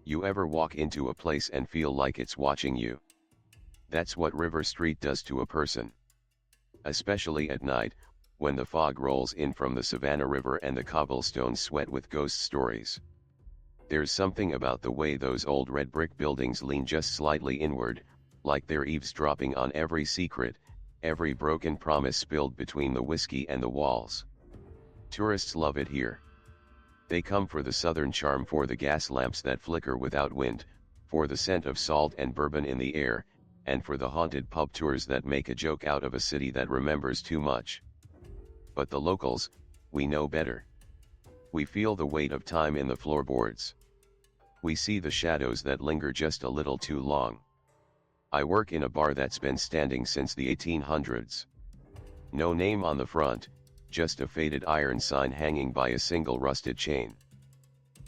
You ever walk into a place and feel like it's watching you? That's what River Street does to a person. Especially at night, when the fog rolls in from the Savannah River and the cobblestones sweat with ghost stories. There's something about the way those old red brick buildings lean just slightly inward, like they're eavesdropping on every secret, every broken promise spilled between the whiskey and the walls. Tourists love it here. They come for the southern charm, for the gas lamps that flicker without wind, for the scent of salt and bourbon in the air, and for the haunted pub tours that make a joke out of a city that remembers too much. But the locals, we know better. We feel the weight of time in the floorboards. We see the shadows that linger just a little too long. I work in a bar that's been standing since the 1800s. No name on the front, just a faded iron sign hanging by a single rusted chain.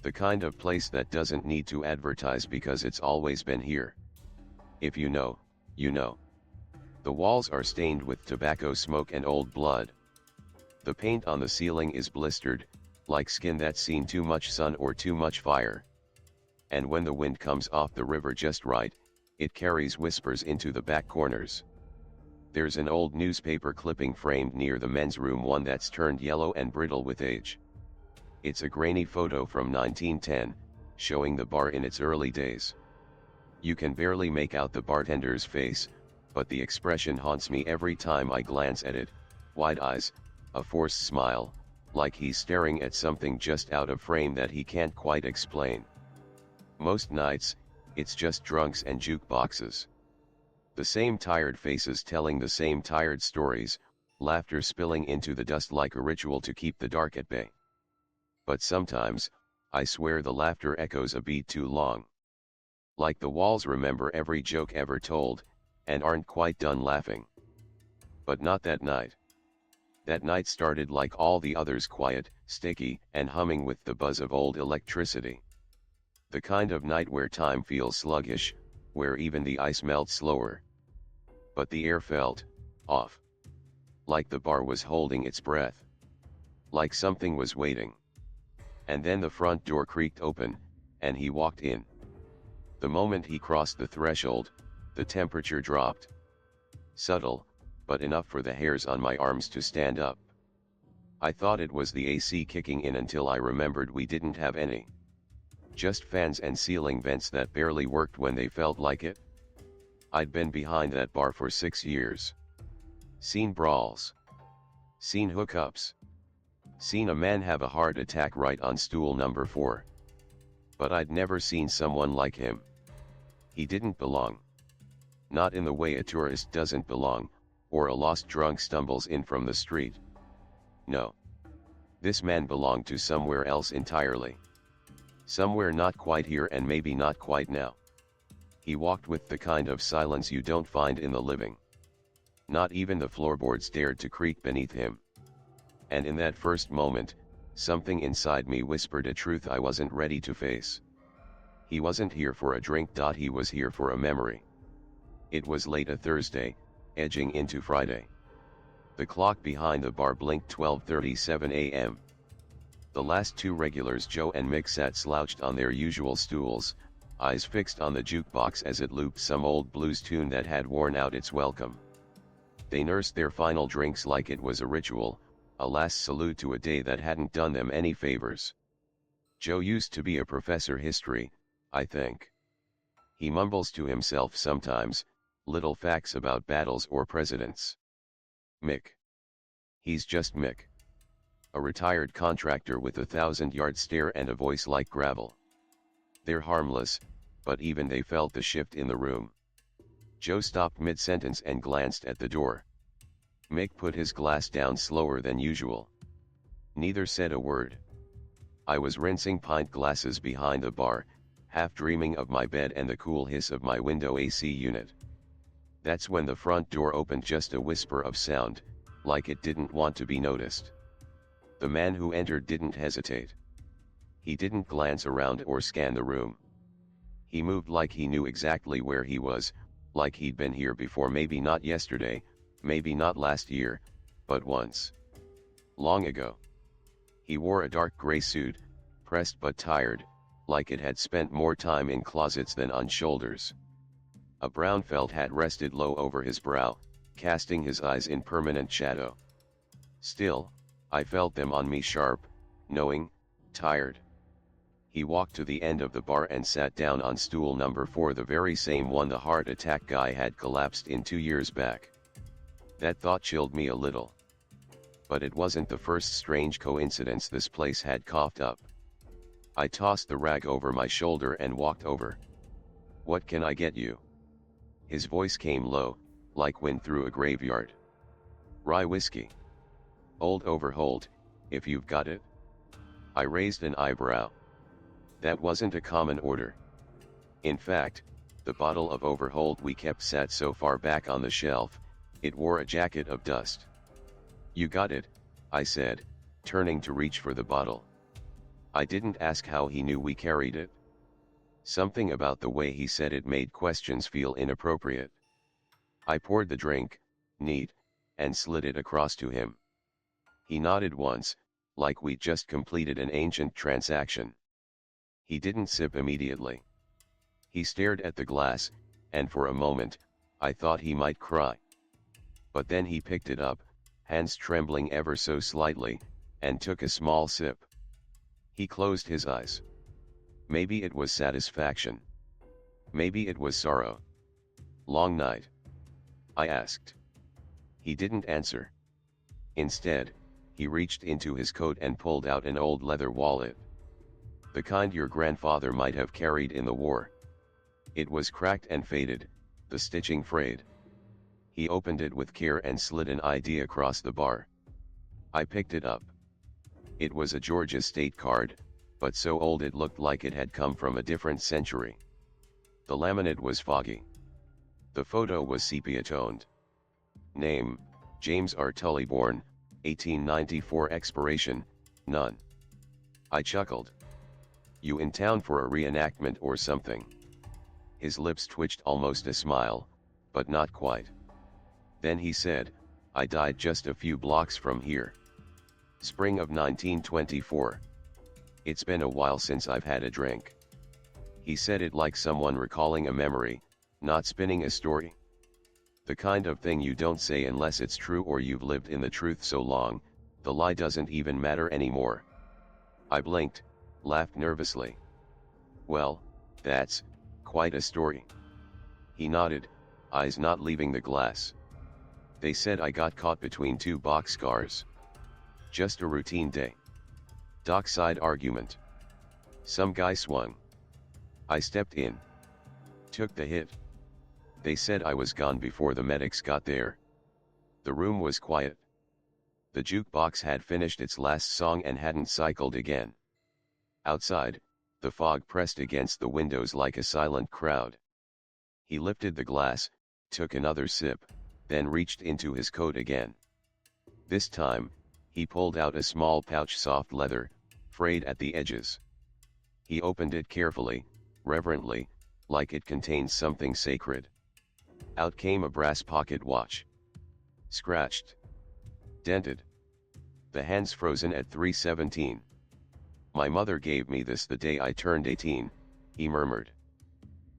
The kind of place that doesn't need to advertise because it's always been here. If you know, you know. The walls are stained with tobacco smoke and old blood. The paint on the ceiling is blistered, like skin that's seen too much sun or too much fire. And when the wind comes off the river just right, it carries whispers into the back corners. There's an old newspaper clipping framed near the men's room, one that's turned yellow and brittle with age. It's a grainy photo from 1910, showing the bar in its early days. You can barely make out the bartender's face, but the expression haunts me every time I glance at it: wide eyes, a forced smile, like he's staring at something just out of frame that he can't quite explain. Most nights, it's just drunks and jukeboxes. The same tired faces telling the same tired stories, laughter spilling into the dust like a ritual to keep the dark at bay. But sometimes, I swear the laughter echoes a beat too long. Like the walls remember every joke ever told, and aren't quite done laughing. But not that night. That night started like all the others, quiet, sticky, and humming with the buzz of old electricity. The kind of night where time feels sluggish, where even the ice melts slower. But the air felt off. Like the bar was holding its breath. Like something was waiting. And then the front door creaked open, and he walked in. The moment he crossed the threshold, the temperature dropped. Subtle, but enough for the hairs on my arms to stand up. I thought it was the AC kicking in until I remembered we didn't have any. Just fans and ceiling vents that barely worked when they felt like it. I'd been behind that bar for 6 years. Seen brawls. Seen hookups. Seen a man have a heart attack right on stool number 4. But I'd never seen someone like him. He didn't belong. Not in the way a tourist doesn't belong, or a lost drunk stumbles in from the street. No. This man belonged to somewhere else entirely. Somewhere not quite here and maybe not quite now. He walked with the kind of silence you don't find in the living. Not even the floorboards dared to creak beneath him. And in that first moment, something inside me whispered a truth I wasn't ready to face. He wasn't here for a drink. He was here for a memory. It was late a Thursday, edging into Friday. The clock behind the bar blinked 12:37 a.m. The last two regulars, Joe and Mick, sat slouched on their usual stools, eyes fixed on the jukebox as it looped some old blues tune that had worn out its welcome. They nursed their final drinks like it was a ritual, a last salute to a day that hadn't done them any favors. Joe used to be a professor history, I think. He mumbles to himself sometimes, little facts about battles or presidents. Mick. He's just Mick. A retired contractor with a 1,000-yard stare and a voice like gravel. They're harmless, but even they felt the shift in the room. Joe stopped mid-sentence and glanced at the door. Mick put his glass down slower than usual. Neither said a word. I was rinsing pint glasses behind the bar, half dreaming of my bed and the cool hiss of my window AC unit. That's when the front door opened, just a whisper of sound, like it didn't want to be noticed. The man who entered didn't hesitate. He didn't glance around or scan the room. He moved like he knew exactly where he was, like he'd been here before, maybe not yesterday, maybe not last year, but once. Long ago. He wore a dark gray suit, pressed but tired, like it had spent more time in closets than on shoulders. A brown felt hat rested low over his brow, casting his eyes in permanent shadow. Still, I felt them on me sharp, knowing, tired. He walked to the end of the bar and sat down on stool number 4, the very same one the heart attack guy had collapsed in 2 years back. That thought chilled me a little. But it wasn't the first strange coincidence this place had coughed up. I tossed the rag over my shoulder and walked over. "What can I get you?" His voice came low, like wind through a graveyard. "Rye whiskey. Old Overhold, if you've got it." I raised an eyebrow. That wasn't a common order. In fact, the bottle of Overhold we kept sat so far back on the shelf, it wore a jacket of dust. "You got it," I said, turning to reach for the bottle. I didn't ask how he knew we carried it. Something about the way he said it made questions feel inappropriate. I poured the drink, neat, and slid it across to him. He nodded once, like we'd just completed an ancient transaction. He didn't sip immediately. He stared at the glass, and for a moment, I thought he might cry. But then he picked it up, hands trembling ever so slightly, and took a small sip. He closed his eyes. Maybe it was satisfaction. Maybe it was sorrow. "Long night?" I asked. He didn't answer. Instead, he reached into his coat and pulled out an old leather wallet. The kind your grandfather might have carried in the war. It was cracked and faded, the stitching frayed. He opened it with care and slid an ID across the bar. I picked it up. It was a Georgia state card, but so old it looked like it had come from a different century. The laminate was foggy. The photo was sepia-toned. Name, James R. Tully, born, 1894, expiration, none. I chuckled. "You in town for a reenactment or something?" His lips twitched almost a smile, but not quite. Then he said, "I died just a few blocks from here. Spring of 1924. It's been a while since I've had a drink." He said it like someone recalling a memory, not spinning a story. The kind of thing you don't say unless it's true or you've lived in the truth so long, the lie doesn't even matter anymore. I blinked, laughed nervously. "Well, that's quite a story." He nodded, eyes not leaving the glass. "They said I got caught between 2 boxcars. Just a routine day. Dockside argument. Some guy swung. I stepped in. Took the hit. They said I was gone before the medics got there. The room was quiet. The jukebox had finished its last song and hadn't cycled again. Outside, the fog pressed against the windows like a silent crowd. He lifted the glass, took another sip, then reached into his coat again. This time, he pulled out a small pouch, soft leather, frayed at the edges. He opened it carefully, reverently, like it contained something sacred. Out came a brass pocket watch. Scratched. Dented. The hands frozen at 3:17. "My mother gave me this the day I turned 18, he murmured.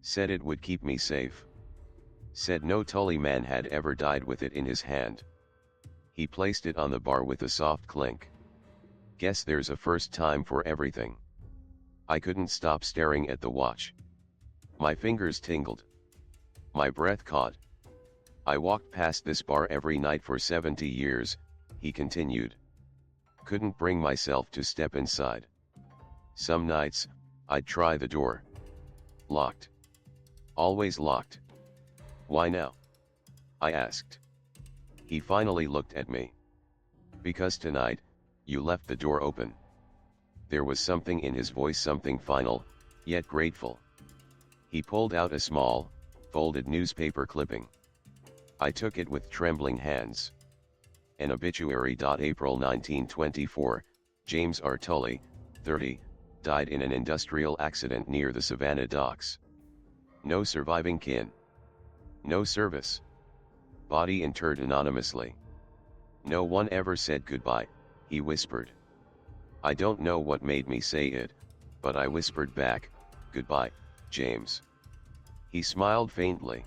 "Said it would keep me safe. Said no Tully man had ever died with it in his hand." He placed it on the bar with a soft clink. "Guess there's a first time for everything." I couldn't stop staring at the watch. My fingers tingled. My breath caught. "I walked past this bar every night for 70 years, he continued. Couldn't bring myself to step inside. Some nights, I'd try the door. Locked. Always locked. Why now?" I asked. He finally looked at me. "Because tonight, you left the door open." There was something in his voice, something final, yet grateful. He pulled out a small, folded newspaper clipping. I took it with trembling hands. An obituary. April 1924, James R. Tully, 30, died in an industrial accident near the Savannah docks. No surviving kin. No service. Body interred anonymously. "No one ever said goodbye," he whispered. "I don't know what made me say it, but I whispered back, "Goodbye, James." He smiled faintly.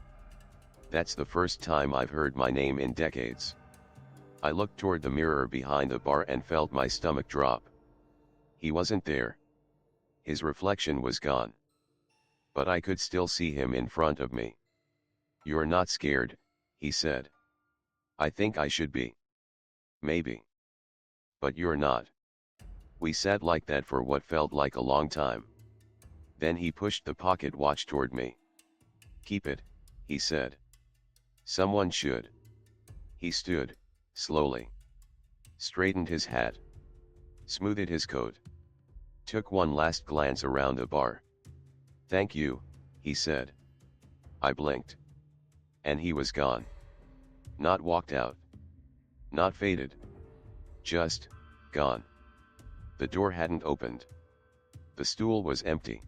That's the first time I've heard my name in decades. I looked toward the mirror behind the bar and felt my stomach drop. He wasn't there. His reflection was gone. But I could still see him in front of me. "You're not scared," he said. "I think I should be. Maybe. But you're not." We sat like that for what felt like a long time. Then he pushed the pocket watch toward me. "Keep it," he said. "Someone should." He stood, slowly. Straightened his hat. Smoothed his coat. Took one last glance around the bar. "Thank you," he said. I blinked. And he was gone. Not walked out. Not faded. Just, gone. The door hadn't opened. The stool was empty.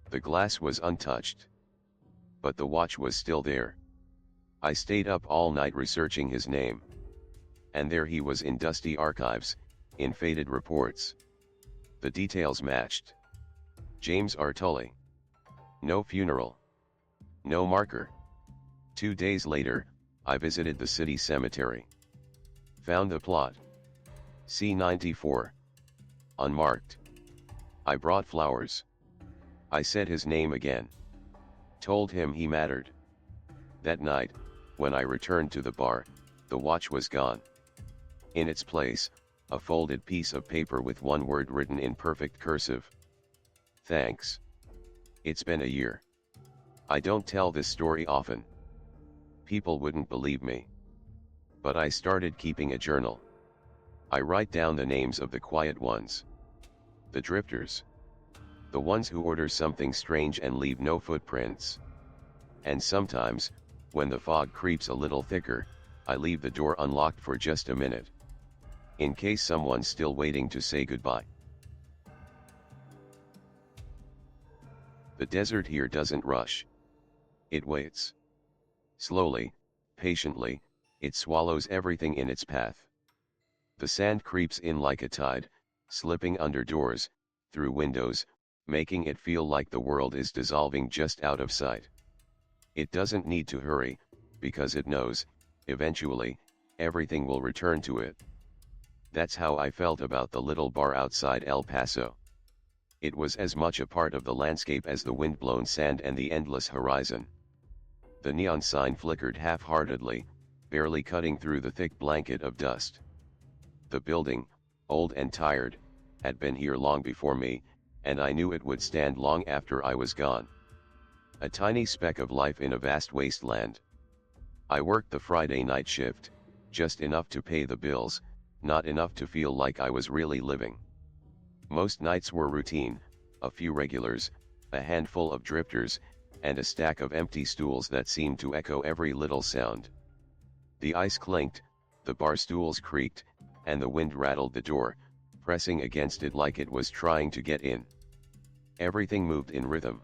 The glass was untouched. But the watch was still there. I stayed up all night researching his name. And there he was in dusty archives, in faded reports. The details matched. James R. Tully. No funeral. No marker. 2 days later, I visited the city cemetery. Found the plot. C-94. Unmarked. I brought flowers. I said his name again. Told him he mattered. That night, when I returned to the bar, the watch was gone. In its place, a folded piece of paper with one word written in perfect cursive. "Thanks. It's been a year." I don't tell this story often. People wouldn't believe me. But I started keeping a journal. I write down the names of the quiet ones. The drifters. The ones who order something strange and leave no footprints. And sometimes, when the fog creeps a little thicker, I leave the door unlocked for just a minute. In case someone's still waiting to say goodbye. The desert here doesn't rush. It waits. Slowly, patiently, it swallows everything in its path. The sand creeps in like a tide, slipping under doors, through windows, making it feel like the world is dissolving just out of sight. It doesn't need to hurry, because it knows, eventually, everything will return to it. That's how I felt about the little bar outside El Paso. It was as much a part of the landscape as the wind-blown sand and the endless horizon. The neon sign flickered half-heartedly, barely cutting through the thick blanket of dust. The building, old and tired, had been here long before me, and I knew it would stand long after I was gone. A tiny speck of life in a vast wasteland. I worked the Friday night shift, just enough to pay the bills, not enough to feel like I was really living. Most nights were routine, a few regulars, a handful of drifters, and a stack of empty stools that seemed to echo every little sound. The ice clinked, the bar stools creaked, and the wind rattled the door, pressing against it like it was trying to get in. Everything moved in rhythm.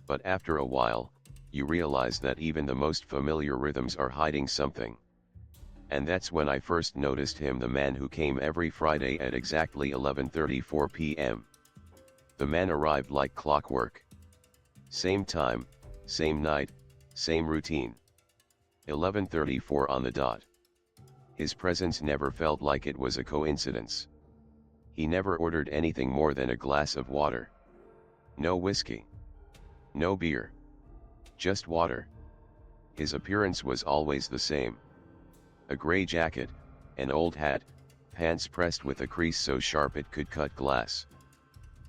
But after a while, you realize that even the most familiar rhythms are hiding something. And that's when I first noticed him, the man who came every Friday at exactly 11:34 p.m. The man arrived like clockwork. Same time, same night, same routine. 11:34 on the dot. His presence never felt like it was a coincidence. He never ordered anything more than a glass of water. No whiskey. No beer. Just water. His appearance was always the same. A gray jacket, an old hat, pants pressed with a crease so sharp it could cut glass.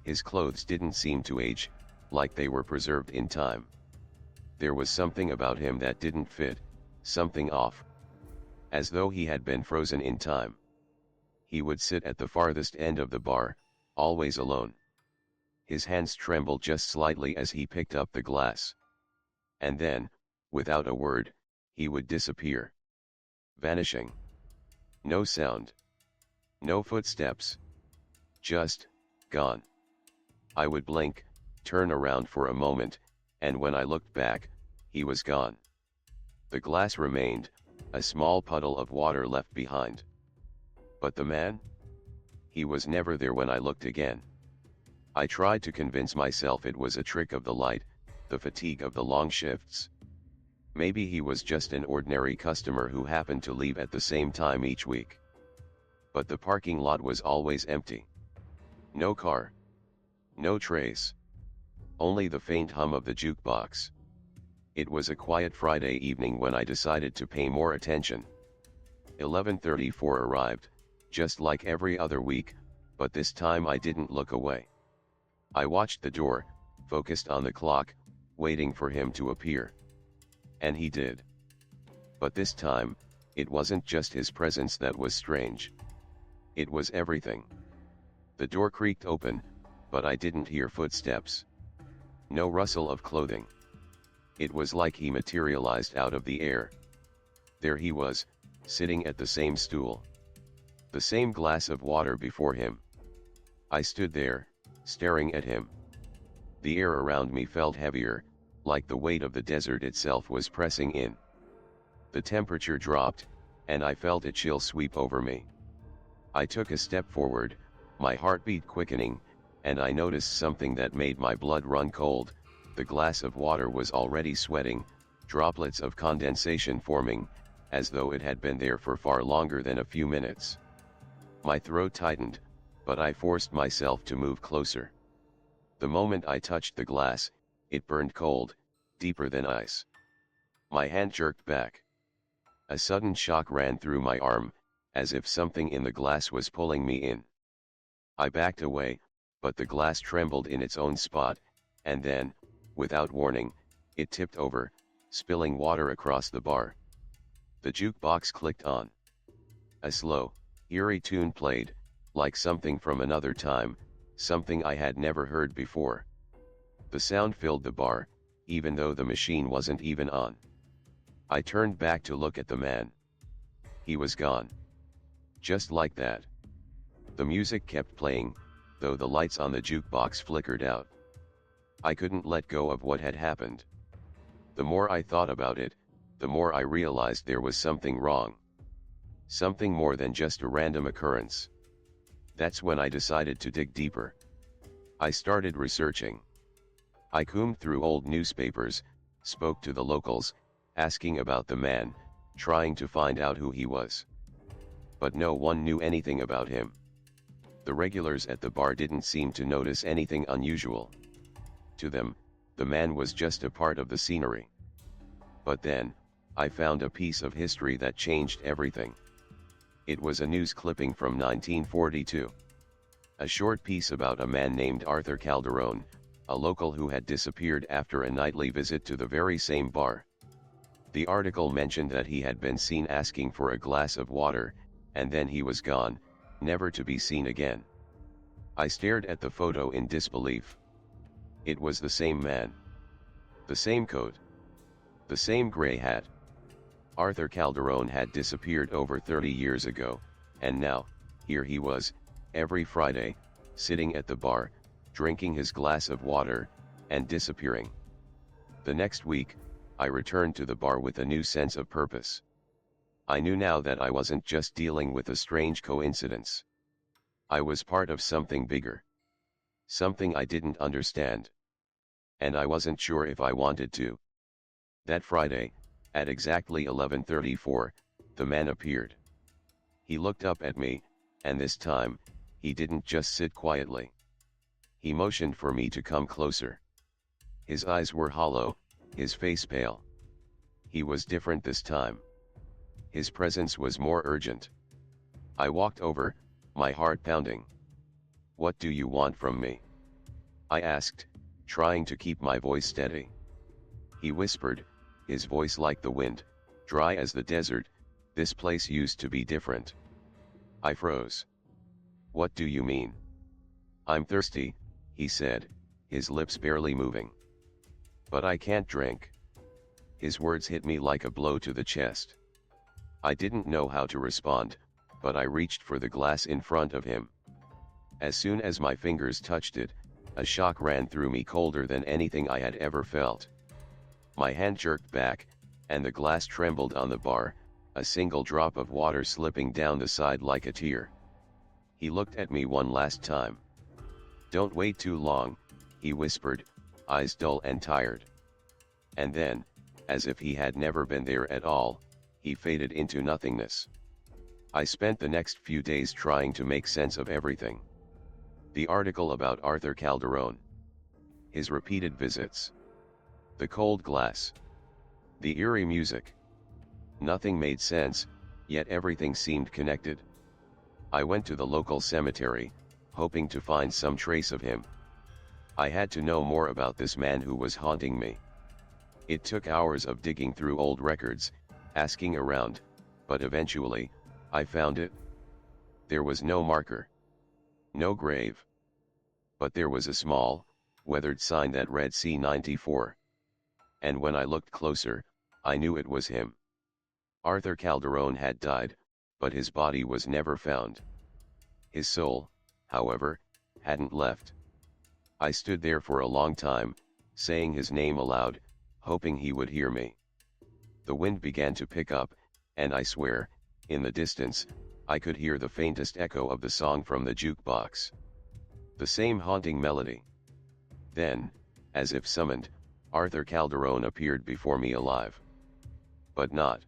His clothes didn't seem to age, like they were preserved in time. There was something about him that didn't fit, something off. As though he had been frozen in time. He would sit at the farthest end of the bar, always alone. His hands trembled just slightly as he picked up the glass. And then, without a word, he would disappear. Vanishing. No sound. No footsteps. Just, gone. I would blink, turn around for a moment, and when I looked back, he was gone. The glass remained, a small puddle of water left behind. But the man? He was never there when I looked again. I tried to convince myself it was a trick of the light, the fatigue of the long shifts. Maybe he was just an ordinary customer who happened to leave at the same time each week. But the parking lot was always empty. No car. No trace. Only the faint hum of the jukebox. It was a quiet Friday evening when I decided to pay more attention. 11:34 arrived, just like every other week, but this time I didn't look away. I watched the door, focused on the clock, waiting for him to appear. And he did. But this time, it wasn't just his presence that was strange. It was everything. The door creaked open, but I didn't hear footsteps. No rustle of clothing. It was like he materialized out of the air. There he was, sitting at the same stool. The same glass of water before him. I stood there, staring at him. The air around me felt heavier, like the weight of the desert itself was pressing in. The temperature dropped, and I felt a chill sweep over me. I took a step forward, my heartbeat quickening, and I noticed something that made my blood run cold. The glass of water was already sweating, droplets of condensation forming, as though it had been there for far longer than a few minutes. My throat tightened, but I forced myself to move closer. The moment I touched the glass, it burned cold, deeper than ice. My hand jerked back. A sudden shock ran through my arm, as if something in the glass was pulling me in. I backed away, but the glass trembled in its own spot, and then, without warning, it tipped over, spilling water across the bar. The jukebox clicked on. A slow, eerie tune played, like something from another time, something I had never heard before. The sound filled the bar, even though the machine wasn't even on. I turned back to look at the man. He was gone. Just like that. The music kept playing, though the lights on the jukebox flickered out. I couldn't let go of what had happened. The more I thought about it, the more I realized there was something wrong. Something more than just a random occurrence. That's when I decided to dig deeper. I started researching. I combed through old newspapers, spoke to the locals, asking about the man, trying to find out who he was. But no one knew anything about him. The regulars at the bar didn't seem to notice anything unusual. To them, the man was just a part of the scenery. But then, I found a piece of history that changed everything. It was a news clipping from 1942. A short piece about a man named Arthur Calderon, a local who had disappeared after a nightly visit to the very same bar. The article mentioned that he had been seen asking for a glass of water, and then he was gone, never to be seen again. I stared at the photo in disbelief. It was the same man. The same coat. The same gray hat. Arthur Calderon had disappeared over 30 years ago, and now, here he was, every Friday, sitting at the bar, drinking his glass of water, and disappearing. The next week, I returned to the bar with a new sense of purpose. I knew now that I wasn't just dealing with a strange coincidence. I was part of something bigger. Something I didn't understand. And I wasn't sure if I wanted to. That Friday, at exactly 11:34, the man appeared. He looked up at me, and this time, he didn't just sit quietly. He motioned for me to come closer. His eyes were hollow, his face pale. He was different this time. His presence was more urgent. I walked over, my heart pounding. "What do you want from me?" I asked, trying to keep my voice steady. He whispered, his voice like the wind, dry as the desert, "This place used to be different." I froze. "What do you mean?" "I'm thirsty," he said, his lips barely moving. "But I can't drink." His words hit me like a blow to the chest. I didn't know how to respond, but I reached for the glass in front of him. As soon as my fingers touched it, a shock ran through me colder than anything I had ever felt. My hand jerked back, and the glass trembled on the bar, a single drop of water slipping down the side like a tear. He looked at me one last time. "Don't wait too long," he whispered, eyes dull and tired. And then, as if he had never been there at all, he faded into nothingness. I spent the next few days trying to make sense of everything. The article about Arthur Calderon. His repeated visits. The cold glass. The eerie music. Nothing made sense, yet everything seemed connected. I went to the local cemetery, hoping to find some trace of him. I had to know more about this man who was haunting me. It took hours of digging through old records, asking around, but eventually, I found it. There was no marker. No grave. But there was a small, weathered sign that read C94. And when I looked closer, I knew it was him. Arthur Calderon had died, but his body was never found. His soul, however, hadn't left. I stood there for a long time, saying his name aloud, hoping he would hear me. The wind began to pick up, and I swear, in the distance, I could hear the faintest echo of the song from the jukebox. The same haunting melody. Then, as if summoned, Arthur Calderon appeared before me alive. But not.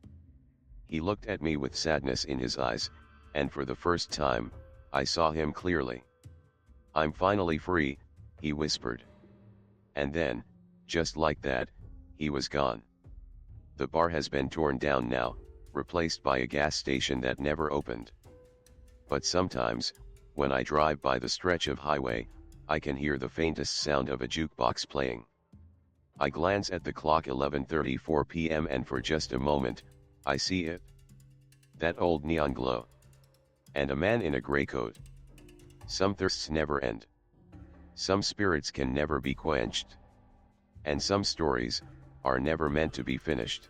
He looked at me with sadness in his eyes, and for the first time, I saw him clearly. "I'm finally free," he whispered. And then, just like that, he was gone. The bar has been torn down now, replaced by a gas station that never opened. But sometimes, when I drive by the stretch of highway, I can hear the faintest sound of a jukebox playing. I glance at the clock, 11:34 p.m., and for just a moment, I see it. That old neon glow. And a man in a gray coat. Some thirsts never end. Some spirits can never be quenched. And some stories are never meant to be finished.